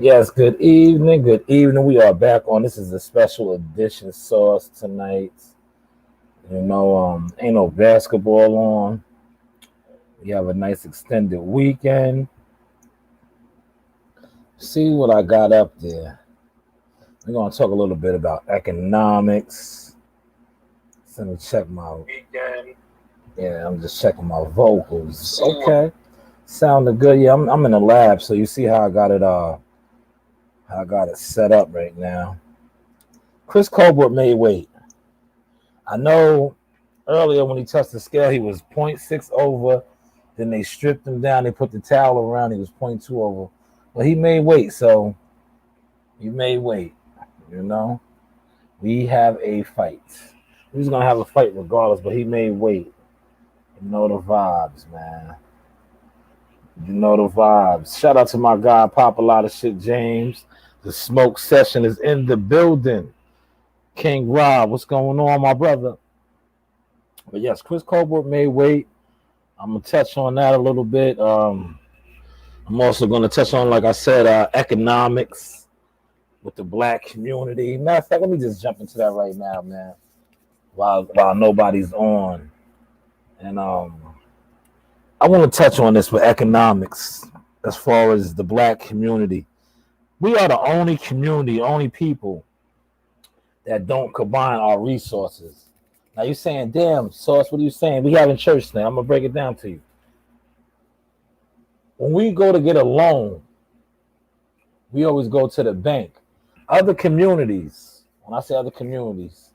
Yes, good evening. Good evening. We are back on. This is a special edition sauce tonight. Ain't no basketball on. We have a nice extended weekend. See what I got up there. We're gonna talk a little bit about economics. Let me check my weekend. Yeah, I'm just checking my vocals. Okay. Sounded good. Yeah, I'm in the lab, so you see how I got it set up right now. Chris Colbert made weight. I know earlier when he touched the scale, he was zero point 0.6 over. Then they stripped him down. They put the towel around. He was zero point 0.2 over. But he made weight, so he made weight. You know, we have a fight. He was gonna have a fight regardless, but he made weight. You know the vibes, man. You know the vibes. Shout out to my guy, Pop a lot of shit, James. The smoke session is in the building. King Rob, what's going on, my brother? But yes, Chris Colbert made weight. I'm gonna touch on that a little bit. I'm also gonna touch on, like I said, economics with the black community. Matter of fact, let me just jump into that right now, man. While nobody's on, and I want to touch on this with economics as far as the black community. We are the only community, only people that don't combine our resources. Now you're saying, damn, Sauce, what are you saying? We having church now. I'm gonna break it down to you. When we go to get a loan, we always go to the bank. Other communities, when I say other communities,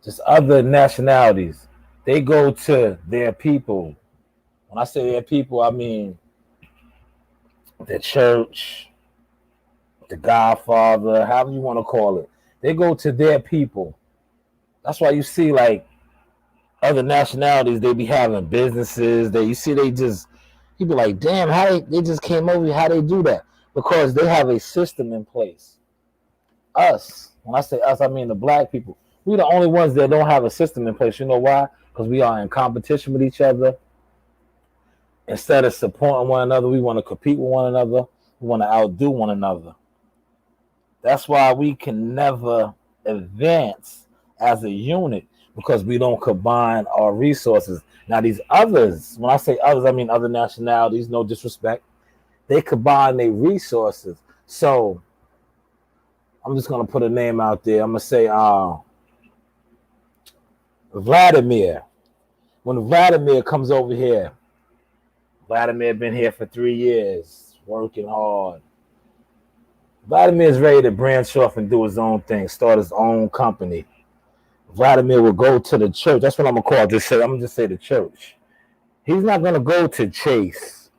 just other nationalities, they go to their people. When I say their people, I mean the church, the Godfather, however you want to call it. They go to their people. That's why you see like other nationalities, they be having businesses. You be like, damn, how they just came over here, how they do that? Because they have a system in place. Us, when I say us, I mean the black people. We're the only ones that don't have a system in place. You know why? Because we are in competition with each other. Instead of supporting one another, we want to compete with one another. We want to outdo one another. That's why we can never advance as a unit because we don't combine our resources. Now, these others, when I say others, I mean other nationalities, no disrespect, they combine their resources. So I'm just going to put a name out there. I'm going to say Vladimir. When Vladimir comes over here, Vladimir been here for 3 years, working hard. Vladimir is ready to branch off and do his own thing, start his own company. Vladimir will go to the church. That's what I'm gonna call this. I'm gonna just say the church. He's not gonna go to Chase.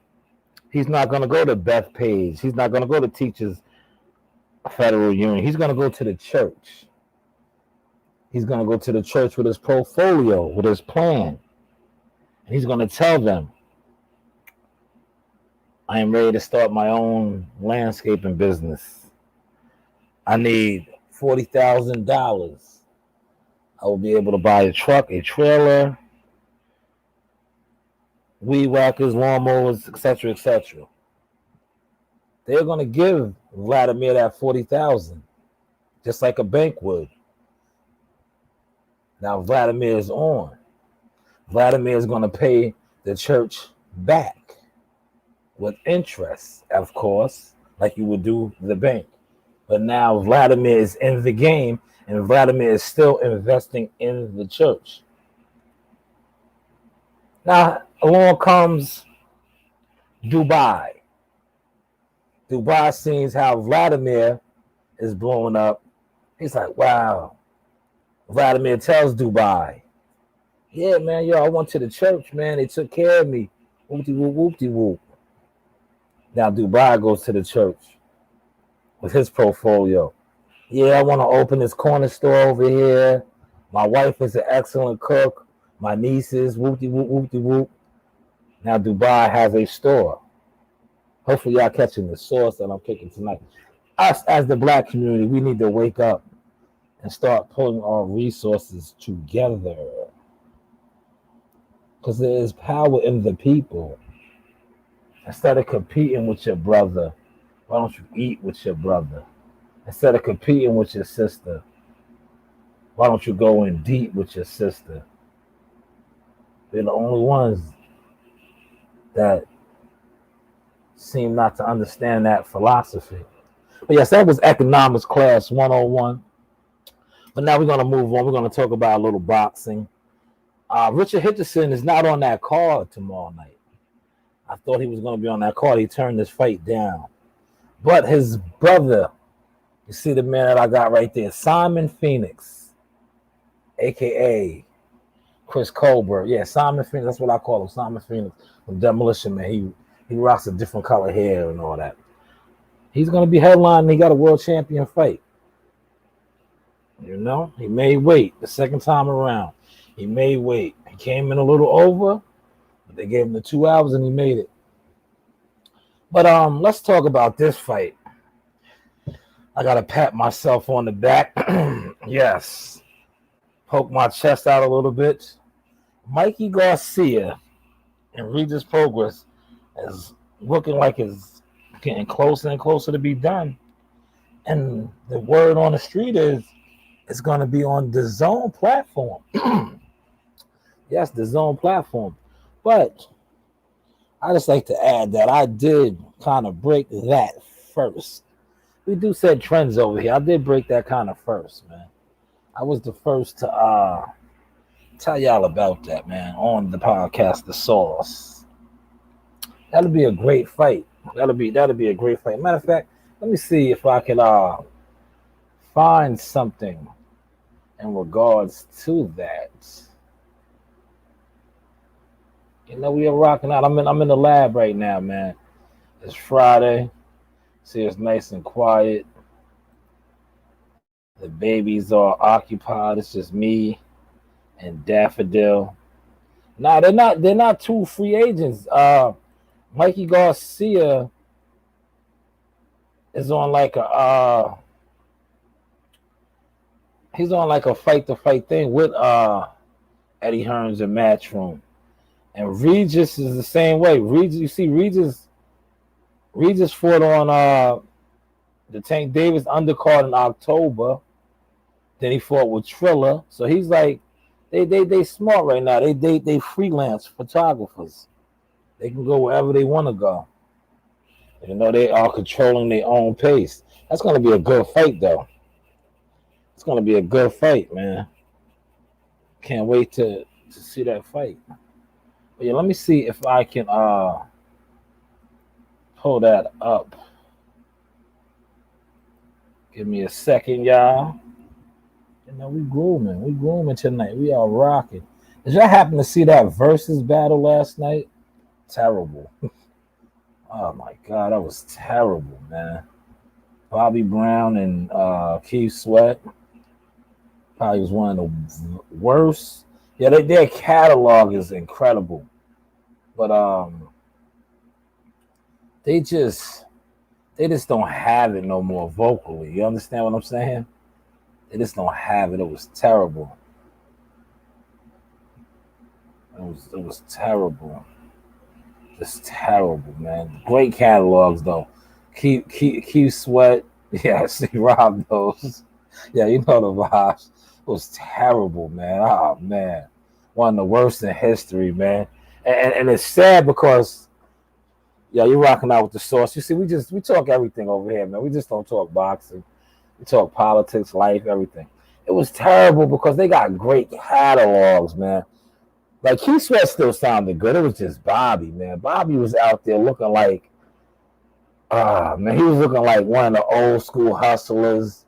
He's not gonna go to Bethpage. He's not gonna go to Teachers Federal Union. He's gonna go to the church. He's gonna go to the church with his portfolio, with his plan, and he's gonna tell them, I am ready to start my own landscaping business. I need $40,000. I will be able to buy a truck, a trailer, weed whackers, lawnmowers, etc., etc. They're going to give Vladimir that 40,000, just like a bank would. Now Vladimir is on. Vladimir is going to pay the church back with interest, of course, like you would do the bank. But now Vladimir is in the game, and Vladimir is still investing in the church. Now, along comes Dubai. Dubai sees how Vladimir is blowing up. He's like, wow. Vladimir tells Dubai, yeah, man, yo, I went to the church, man. They took care of me. Whoop-de-whoop, whoop-de-whoop. Now Dubai goes to the church with his portfolio. Yeah, I want to open this corner store over here. My wife is an excellent cook. My nieces, whoop-de-whoop, whoop-de-whoop. Now Dubai has a store. Hopefully y'all catching the sauce that I'm kicking tonight. Us as the black community, we need to wake up and start pulling our resources together. Because there is power in the people. Instead of competing with your brother, Why don't you eat with your brother? Instead of competing with your sister, why don't you go in deep with your sister? They're the only ones that seem not to understand that philosophy. But yes, that was economics class 101. But now we're going to move on. We're going to talk about a little boxing. Richard Hitchison is not on that card tomorrow night. I thought he was going to be on that card. He turned this fight down. But his brother, you see the man that I got right there, Simon Phoenix, a.k.a. Chris Colbert. Yeah, Simon Phoenix. That's what I call him, Simon Phoenix from Demolition Man. He rocks a different color hair and all that. He's going to be headlining. He got a world champion fight. You know, he may wait the second time around. He may wait. He came in a little over, but they gave him the 2 hours and he made it. But let's talk about this fight. I gotta pat myself on the back. Yes. Poke my chest out a little bit. Mikey Garcia and Regis Progress is looking like it's getting closer and closer to be done. And the word on the street is it's going to be on the Zone platform. Yes, the Zone platform. But I just like to add that I did kind of break that first. We do set trends over here. I did break that kind of first, man. I was the first to tell y'all about that, man, on the podcast, The Sauce. That'll be a great fight. That'll be a great fight. Matter of fact, let me see if I can find something in regards to that. You know, we are rocking out. I'm in the lab right now, man. It's Friday. See, it's nice and quiet. The babies are occupied. It's just me and Daffodil. Nah, they're not two free agents. Mikey Garcia is on like he's on like a fight to fight thing with Eddie Hearns and Matchroom. And Regis is the same way. Regis fought on the Tank Davis undercard in October. Then he fought with Triller. So he's like, they smart right now. They freelance photographers. They can go wherever they want to go. You know, they are controlling their own pace. That's going to be a good fight, though. It's going to be a good fight, man. Can't wait to see that fight. But yeah, let me see if I can pull that up. Give me a second, y'all. You know, we grooming tonight. We are rocking. Did y'all happen to see that versus battle last night? Terrible. Oh my God, that was terrible, man. Bobby Brown and Keith Sweat probably was one of the worst. Yeah, their catalog is incredible, but they just don't have it no more vocally. You understand what I'm saying? They just don't have it. It was terrible. It was terrible. Just terrible, man. Great catalogs though. Keep Sweat. Yeah, see Rob those. Yeah, you know the vibes. It was terrible, man. Oh man. One of the worst in history, man. And it's sad because you're rocking out with The Sauce. You see, we talk everything over here, man. We just don't talk boxing. We talk politics, life, everything. It was terrible because they got great catalogs, man. Like, Keith Sweat still sounded good. It was just Bobby, man. Bobby was out there looking like, man, he was looking like one of the old school hustlers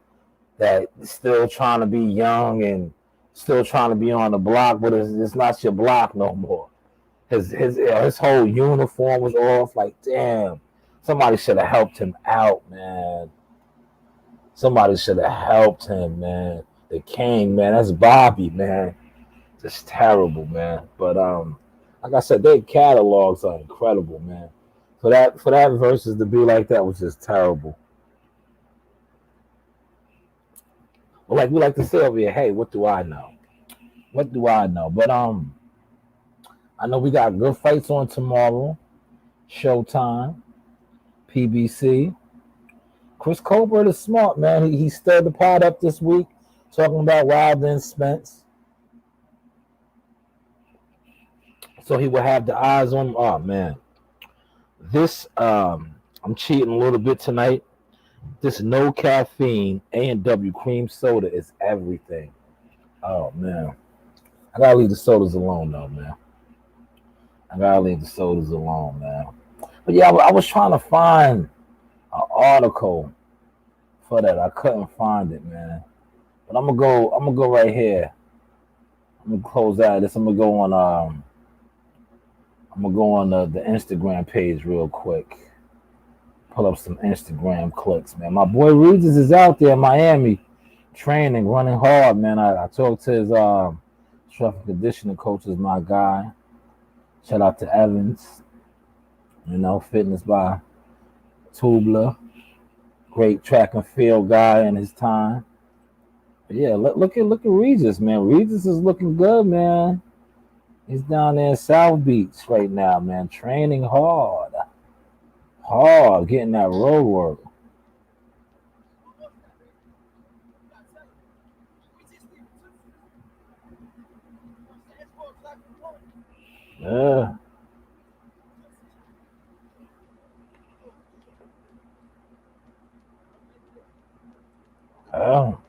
that still trying to be young and still trying to be on the block, but it's not your block no more. His whole uniform was off. Like, damn, somebody should have helped him out, man. Somebody should have helped him, man. The king, man. That's Bobby, man. Just terrible, man. But like I said, their catalogs are incredible, man. For that versus to be like that was just terrible. Well, like we like to say over here, hey, what do I know? What do I know? But I know we got good fights on tomorrow. Showtime, PBC. Chris Colbert is smart, man. He stirred the pot up this week, talking about Wilder and Spence. So he will have the eyes on him. Oh man, this I'm cheating a little bit tonight. This no caffeine A&W cream soda is everything. Oh man, I gotta leave the sodas alone though, man. I gotta leave the sodas alone, man. But yeah, I was trying to find an article for that. I couldn't find it, man. But I'm gonna go. I'm gonna go right here. I'm gonna close out this. I'm gonna go on. I'm gonna go on the Instagram page real quick. Pull up some Instagram clicks, man. My boy Regis is out there in Miami, training, running hard, man. I talked to his strength and conditioning coach, is my guy. Shout out to Evans. Fitness by Tubler. Great track and field guy in his time. But yeah, look at Regis, man. Regis is looking good, man. He's down there in South Beach right now, man. Training hard, getting that road work. Yeah. Oh,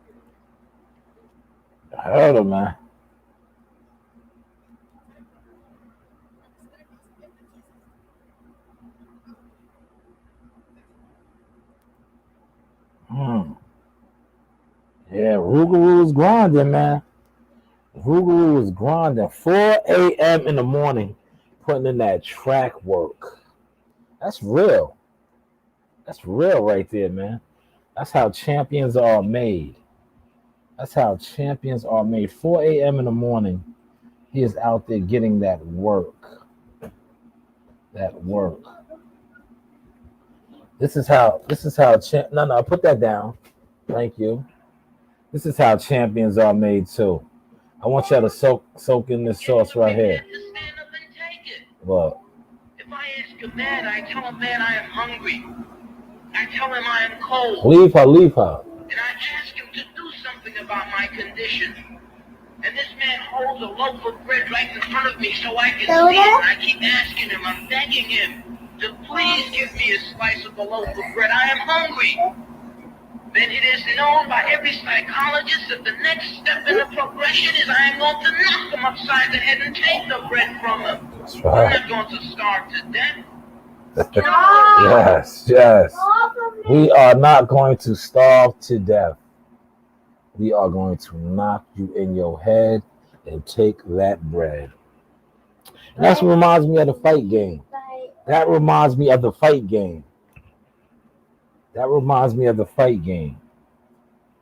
I heard him, man. Hmm. Yeah, Rougarou is grinding, man. Rougarou is grinding. 4 a.m. in the morning, putting in that track work. That's real. That's real right there, man. That's how champions are made. That's how champions are made. 4 a.m. in the morning, he is out there getting that work. That work. This is how. No, put that down. Thank you. This is how champions are made too. I want y'all to soak in this sauce right here. Look. If I ask a man, I tell a man I am hungry. I tell him I am cold. Leave her. And I ask him to do something about my condition. And this man holds a loaf of bread right in front of me so I can see it. And I keep asking him, I'm begging him to please give me a slice of the loaf of bread. I am hungry. Then it is known by every psychologist that the next step in the progression is I am going to knock him upside the head and take the bread from him. That's right. I'm not going to starve to death. Yes. We are not going to starve to death. We are going to knock you in your head and take that bread. And that's what reminds me of the fight game. That reminds me of the fight game.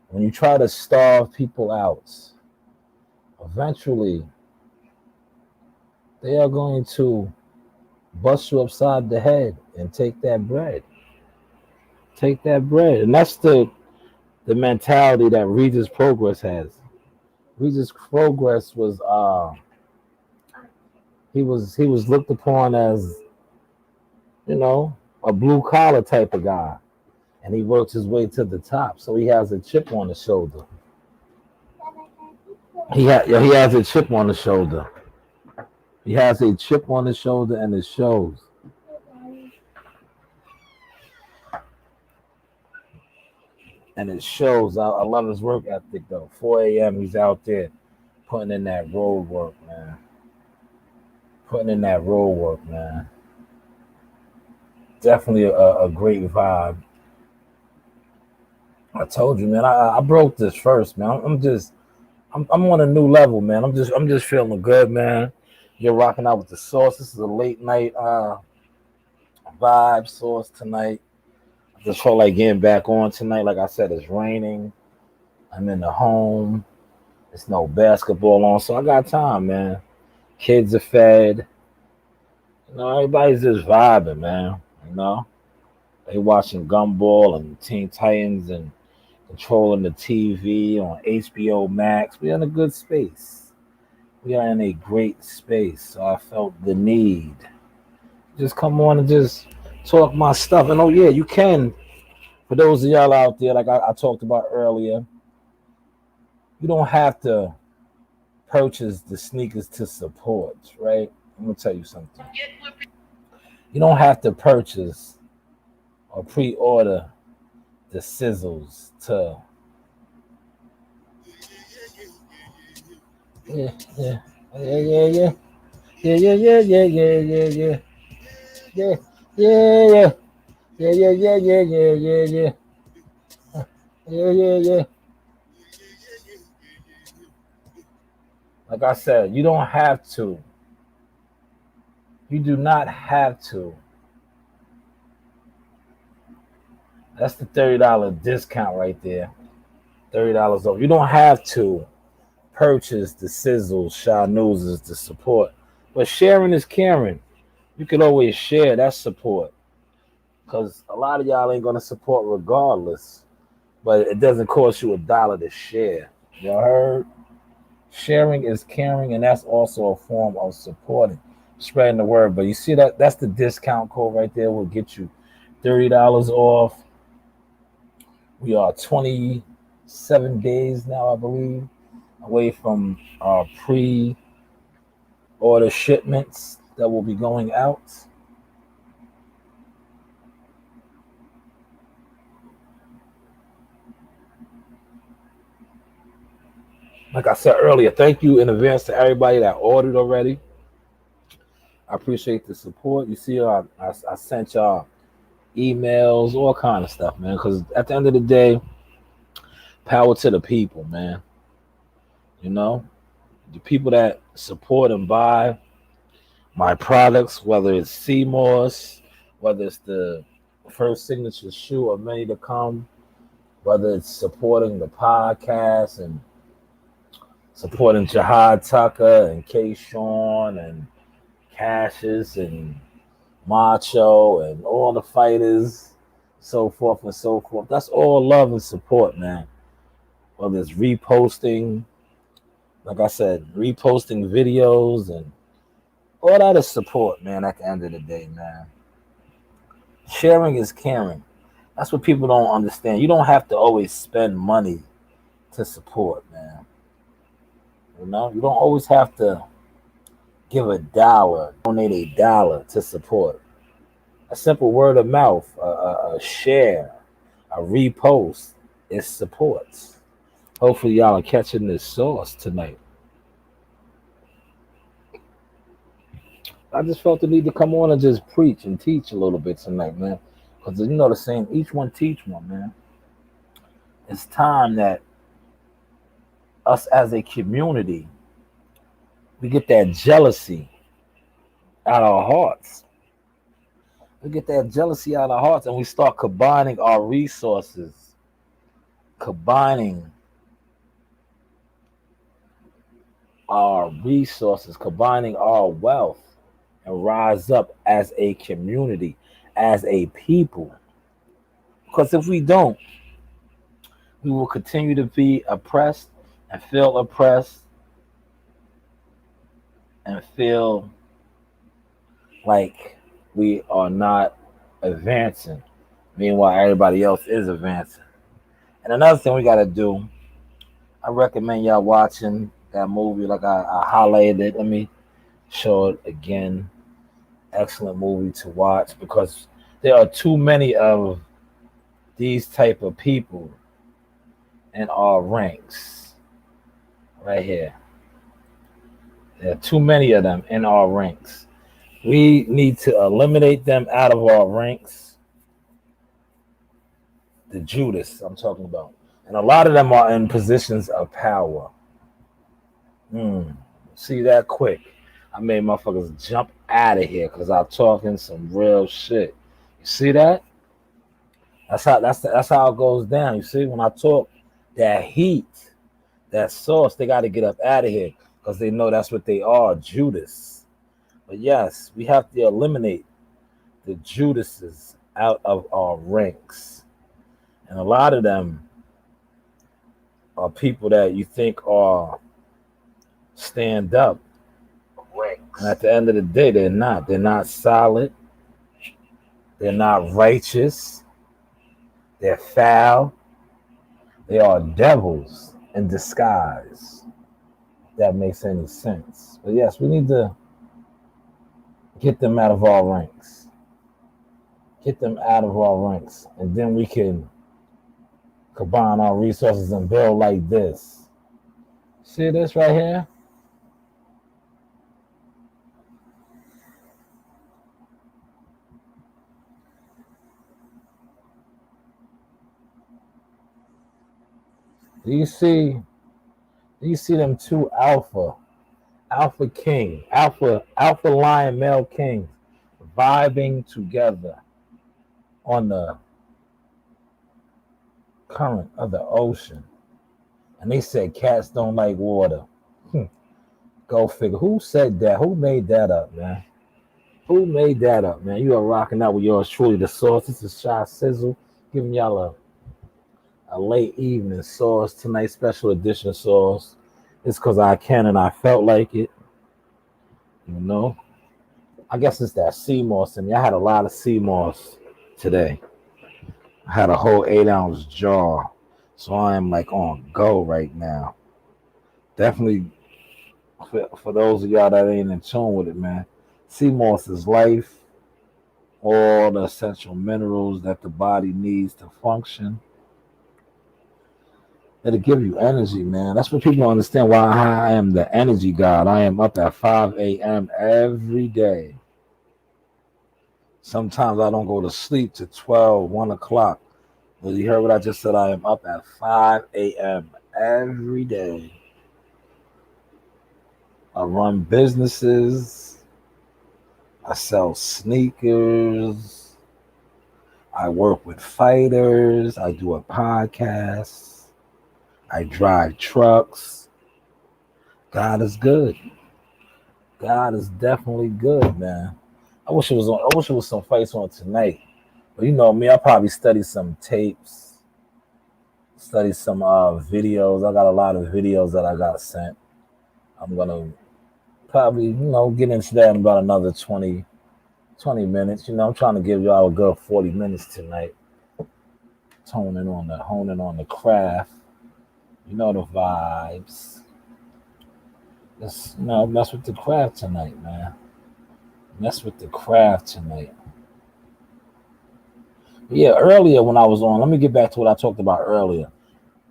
When you try to starve people out, eventually they are going to bust you upside the head and take that bread. And that's the mentality that Regis Progress has. Regis Progress was he was looked upon as, a blue collar type of guy. And he worked his way to the top. So he has a chip on his shoulder. He has a chip on his shoulder. He has a chip on his shoulder, and it shows. I love his work ethic, though. 4 a.m., he's out there putting in that road work, man. Definitely a great vibe. I told you, man. I broke this first, man. I'm on a new level, man. I'm just feeling good, man. You're rocking out with the sauce. This is a late night vibe sauce tonight. I just felt like getting back on tonight. Like I said, it's raining. I'm in the home. There's no basketball on, so I got time, man. Kids are fed. Everybody's just vibing, man. They watching Gumball and Teen Titans and controlling the TV on HBO Max. We're in a good space. We are in a great space. So I felt the need. Just come on and just talk my stuff. And oh yeah, you can For those of y'all out there, like I talked about earlier, you don't have to purchase the sneakers to support, right? I'm gonna tell you something. You don't have to purchase or pre-order the sizzles to yeah, yeah, yeah, yeah, yeah. Yeah, yeah, yeah, yeah, yeah, yeah, yeah, yeah, yeah, yeah, yeah, yeah, yeah, yeah, yeah, yeah, yeah, yeah, yeah. Like I said, you don't have to. You do not have to. That's the $30 discount right there. $30 off. You don't have to purchase the sizzles, shy noses, the support. But sharing is caring. You can always share that support. Because a lot of y'all ain't gonna support regardless. But it doesn't cost you $1 to share. Y'all heard? Sharing is caring, and that's also a form of supporting, spreading the word. But you see that's the discount code right there. Will get you $30 off. We are 27 days now, I believe, away from our pre-order shipments that will be going out. Like I said earlier, thank you in advance to everybody that ordered already. I appreciate the support. You see, I sent y'all emails, all kind of stuff, man. Because at the end of the day, power to the people, man. You know, the people that support and buy my products, whether it's Seymour's, whether it's the first signature shoe of many to come, whether it's supporting the podcast and supporting Jihad Tucker and K. Sean and Cassius and Macho and all the fighters, so forth and so forth. That's all love and support, man. Whether it's reposting, like I said, reposting videos and all that is support, man, at the end of the day, man. Sharing is caring. That's what people don't understand. You don't have to always spend money to support, man. You know, you don't always have to give $1, donate $1 to support. A simple word of mouth, a share, a repost is support. Hopefully, y'all are catching this sauce tonight. I just felt the need to come on and just preach and teach a little bit tonight, man. Because you know the saying, each one teach one, man. It's time that us as a community, we get that jealousy out of our hearts. We get that jealousy out of our hearts and we start combining our resources, combining our wealth, and rise up as a community, as a people. Because if we don't, we will continue to be oppressed and feel oppressed and feel like we are not advancing. Meanwhile, everybody else is advancing. And another thing we got to do, I recommend y'all watching that movie. Like I highlighted it. Let me show it again. Excellent movie to watch because there are too many of these type of people in our ranks right here. There are too many of them in our ranks. We need to eliminate them out of our ranks. The Judas I'm talking about. And a lot of them are in positions of power. See that quick. I made motherfuckers jump out of here because I'm talking some real shit. You see that? That's how it goes down. You see, when I talk that heat, that sauce, they got to get up out of here because they know that's what they are, Judas. But yes, we have to eliminate the Judases out of our ranks. And a lot of them are people that you think are stand up. And at the end of the day, they're not. They're not solid. They're not righteous. They're foul. They are devils in disguise. If that makes any sense. But yes, we need to get them out of our ranks. Get them out of our ranks. And then we can combine our resources and build like this. See this right here? Do you see them two alpha lion male kings vibing together on the current of the ocean? And they said cats don't like water. Go figure. Who said that? Who made that up, man? Who made that up, man? You are rocking out with yours truly, the Sauce. This is Shy Sizzle, giving y'all a late evening sauce tonight, special edition sauce. It's because I can and I felt like it. You know, I guess it's that sea moss in me. I had a lot of sea moss today. I had a whole 8-ounce jar, so I am like on go right now. Definitely for those of y'all that ain't in tune with it, man. Sea moss is life, all the essential minerals that the body needs to function. It'll give you energy, man. That's what people don't understand why I am the energy god. I am up at 5 a.m. every day. Sometimes I don't go to sleep to 12, 1 o'clock. But you heard what I just said? I am up at 5 a.m. every day. I run businesses. I sell sneakers. I work with fighters. I do a podcast. I drive trucks. God is good. God is definitely good, man. I wish it was some fights on tonight. But you know me, I'll probably study some tapes, study some videos. I got a lot of videos that I got sent. I'm gonna probably, get into that in about another 20 minutes. I'm trying to give y'all a good 40 minutes tonight. Honing on the craft. You know the vibes. Let's mess with the craft tonight, man. Mess with the craft tonight. Yeah, earlier when I was on, let me get back to what I talked about earlier.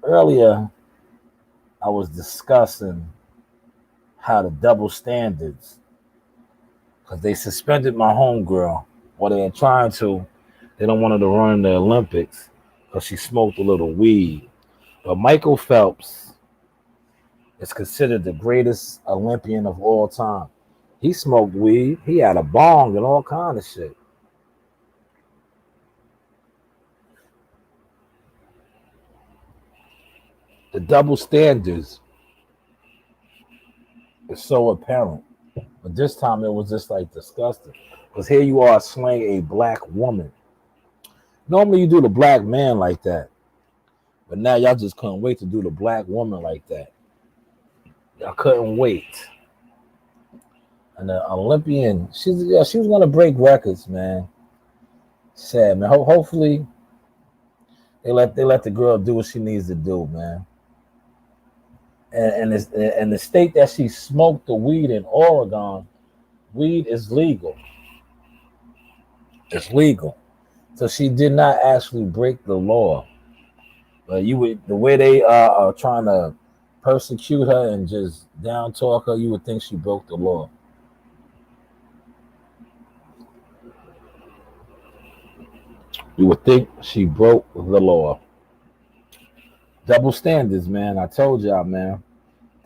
Earlier, I was discussing how the double standards, because they suspended my homegirl, or they're trying to. They don't want her to run the Olympics because she smoked a little weed. But Michael Phelps is considered the greatest Olympian of all time. He smoked weed. He had a bong and all kind of shit. The double standards is so apparent. But this time it was just like disgusting. Because here you are slaying a black woman. Normally you do the black man like that. But now y'all just couldn't wait to do the black woman like that. Y'all couldn't wait. And the Olympian, she was gonna break records, man. Sad, man. Hopefully they let the girl do what she needs to do, man. And the state that she smoked the weed in, Oregon, weed is legal. It's legal. So she did not actually break the law. But the way they are trying to persecute her and just down talk her, you would think she broke the law. You would think she broke the law. Double standards, man. I told y'all, man.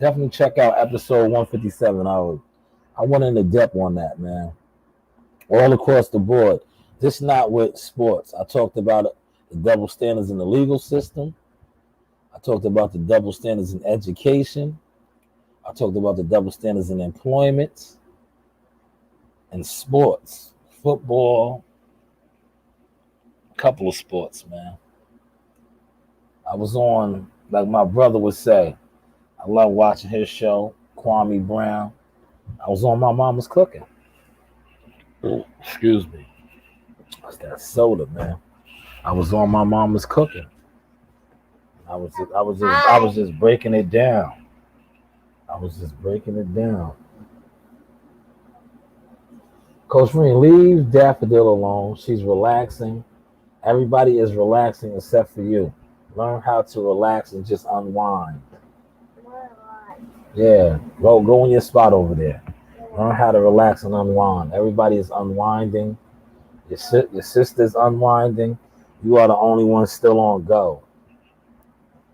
Definitely check out episode 157. I went into depth on that, man. All across the board. This not with sports. I talked about the double standards in the legal system. I talked about the double standards in education. I talked about the double standards in employment and sports, football, a couple of sports, man. I was on, like my brother would say, I love watching his show, Kwame Brown. I was on My Mama's Cooking. Excuse me. That's that soda, man. I was on my mama's cooking. I was just breaking it down. I was just breaking it down. Coach Green, leave Daffodil alone. She's relaxing. Everybody is relaxing except for you. Learn how to relax and just unwind. Yeah, go in your spot over there. Learn how to relax and unwind. Everybody is unwinding. Your sister's unwinding. You are the only one still on go.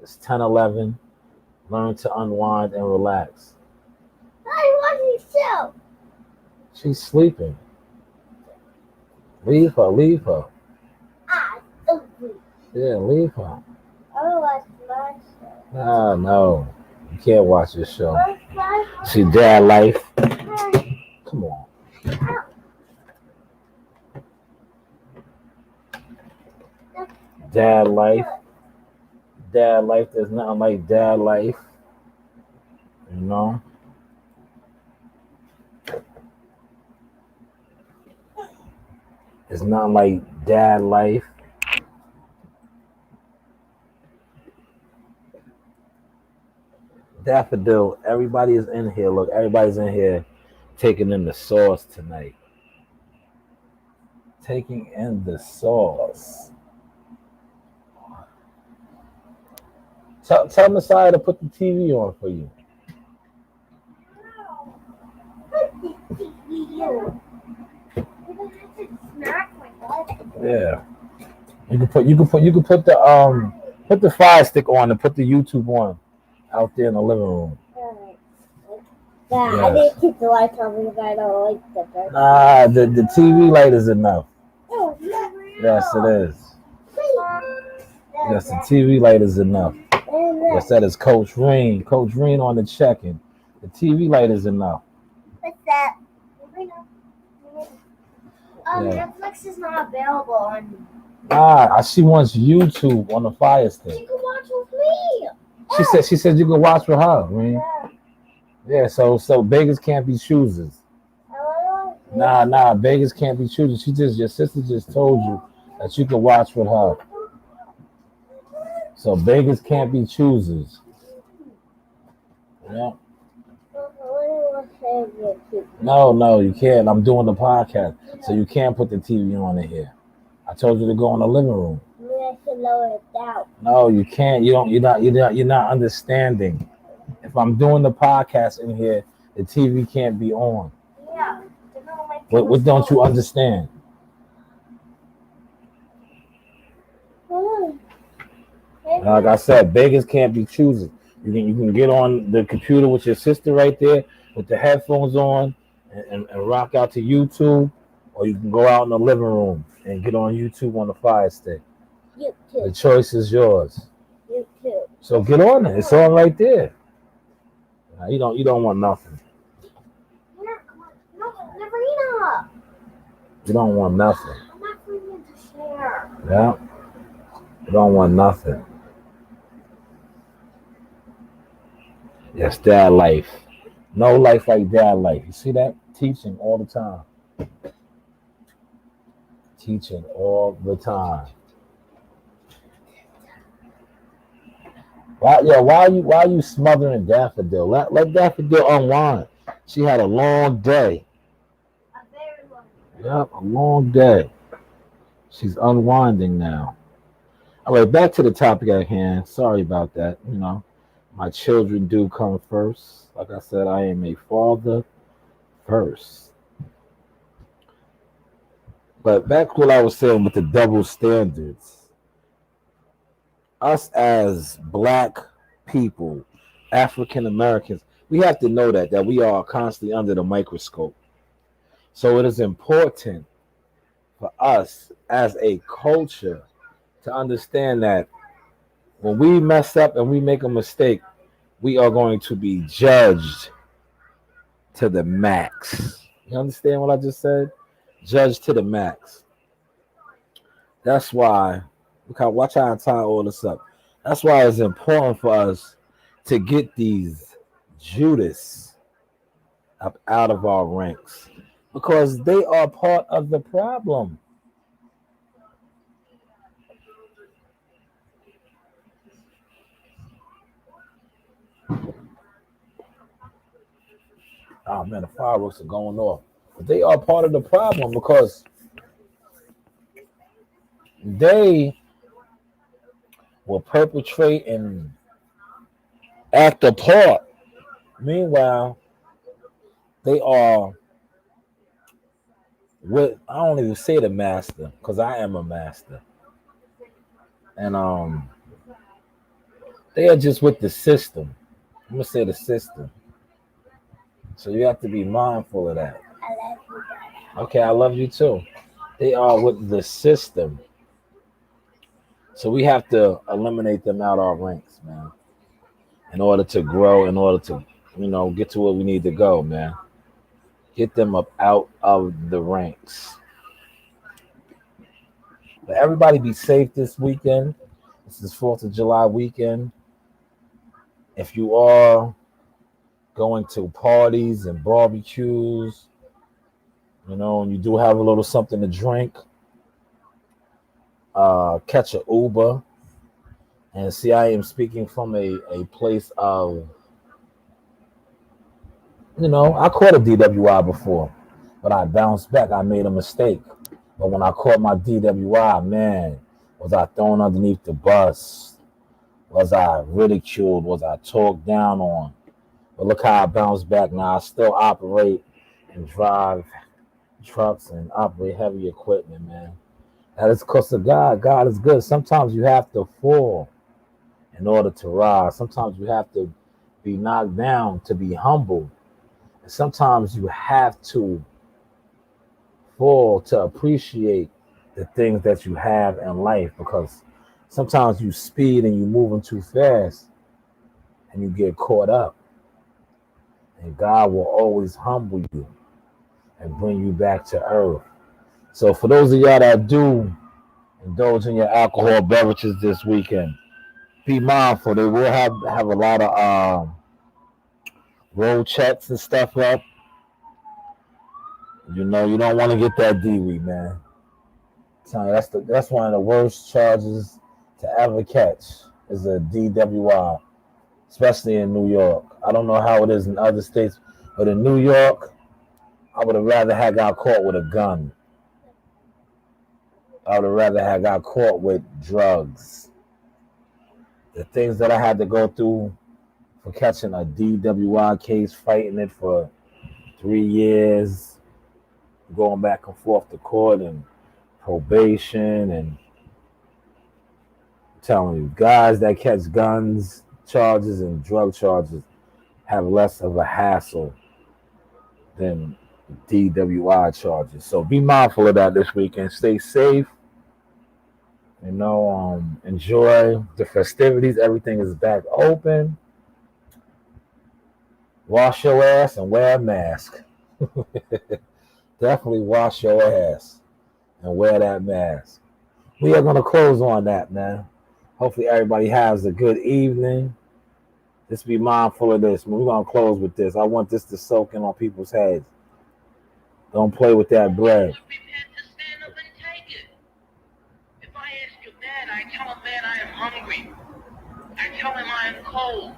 It's 10:11. Learn to unwind and relax. She's sleeping. Leave her. Leave her. Yeah, leave her. Ah, no. You can't watch this show. See dad life. Come on. Dad life. Dad life. There's nothing like dad life. You know? It's not like dad life. Daffodil, everybody is in here. Look, everybody's in here taking in the sauce tonight. Taking in the sauce. Tell Messiah to put the TV on for you. Yeah. You can put the fire stick on and put the YouTube on out there in the living room. Yeah, yes. I didn't keep the lights on because I don't like the dark. Nah, the TV light is enough. Yes, it is. Yes, the TV light is enough. Yes, that is Coach Reen. Coach Reen on the check-in. The TV light is enough. What's that? Netflix is not available on. She wants YouTube on the fire stick. She can watch with me. She said you can watch with her, Reen. Yeah, so beggars can't be choosers. Nah, beggars can't be choosers. Your sister just told you that you can watch with her. So beggars can't be choosers. Yeah. No, you can't. I'm doing the podcast, so you can't put the TV on in here. I told you to go in the living room. Maybe I should lower it down. No, you can't. You're not understanding. If I'm doing the podcast in here, the TV can't be on. Yeah. What don't you understand? Like I said, beggars can't be choosers. You can get on the computer with your sister right there with the headphones on and rock out to YouTube, or you can go out in the living room and get on YouTube on the fire stick. YouTube. The choice is yours. YouTube. So get on it. It's all right there. You don't want nothing. Neverina. You don't want nothing. I'm not going to share. Yeah. You don't want nothing. Yes, dad life. No life like dad life. You see that? Teaching all the time. Teaching all the time. Why are you smothering Daffodil? Let Daffodil unwind. She had a long day. A very long day. Yep, a long day. She's unwinding now. All right, back to the topic at hand. Sorry about that. My children do come first. Like I said, I am a father first. But back to what I was saying with the double standards. Us as Black people, African Americans, we have to know that we are constantly under the microscope. So it is important for us as a culture to understand that when we mess up and we make a mistake, we are going to be judged to the max. You understand what I just said? Judged to the max. That's why, watch how I tie all this up. That's why it's important for us to get these Judas up out of our ranks, because they are part of the problem. Oh man, the fireworks are going off. But they are part of the problem because they will perpetrate and act a part. Meanwhile, they are with I don't even say the master because I am a master. And they are just with the system. I'm gonna say the system. So you have to be mindful of that. I love you, Dad. Okay, I love you too. They are with the system. So we have to eliminate them out our ranks, man, in order to grow, in order to, get to where we need to go, man. Get them up out of the ranks. But everybody be safe this weekend. This is 4th of July weekend. If you are going to parties and barbecues, and you do have a little something to drink, catch an Uber. And see, I am speaking from a place of, I caught a DWI before, but I bounced back. I made a mistake. But when I caught my DWI, man, was I thrown underneath the bus? Was I ridiculed? Was I talked down on? But look how I bounced back. Now I still operate and drive trucks and operate heavy equipment, man. That is because of God. God is good. Sometimes you have to fall in order to rise. Sometimes you have to be knocked down to be humble. And sometimes you have to fall to appreciate the things that you have in life, because sometimes you speed and you're moving too fast and you get caught up. And God will always humble you and bring you back to earth. So for those of y'all that do indulge in your alcohol beverages this weekend, be mindful. They will have a lot of road checks and stuff up. You don't want to get that DWI, man. That's one of the worst charges to ever catch is a DWI, especially in New York. I don't know how it is in other states, but in New York, I would have rather had got caught with a gun. I would have rather had got caught with drugs. The things that I had to go through for catching a DWI case, fighting it for 3 years, going back and forth to court and probation, and I'm telling you, guys that catch guns charges and drug charges have less of a hassle than DWI charges. So be mindful of that this weekend. Stay safe. Enjoy the festivities. Everything is back open. Wash your ass and wear a mask. Definitely wash your ass and wear that mask. We are going to close on that, man. Hopefully everybody has a good evening. Just be mindful of this. We're going to close with this. I want this to soak in on people's heads. Don't play with that bread. Prepared to stand up and take it. If I ask your dad, I tell him, man, I am hungry. I tell him I am cold.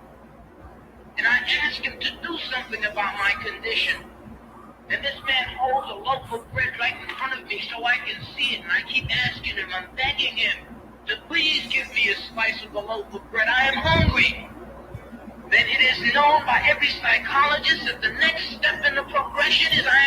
And I ask him to do something about my condition. And this man holds a loaf of bread right in front of me so I can see it. And I keep asking him, I'm begging him to please give me a slice of the loaf of bread. I am hungry. Then it is known by every psychologist that the next step in the progression is I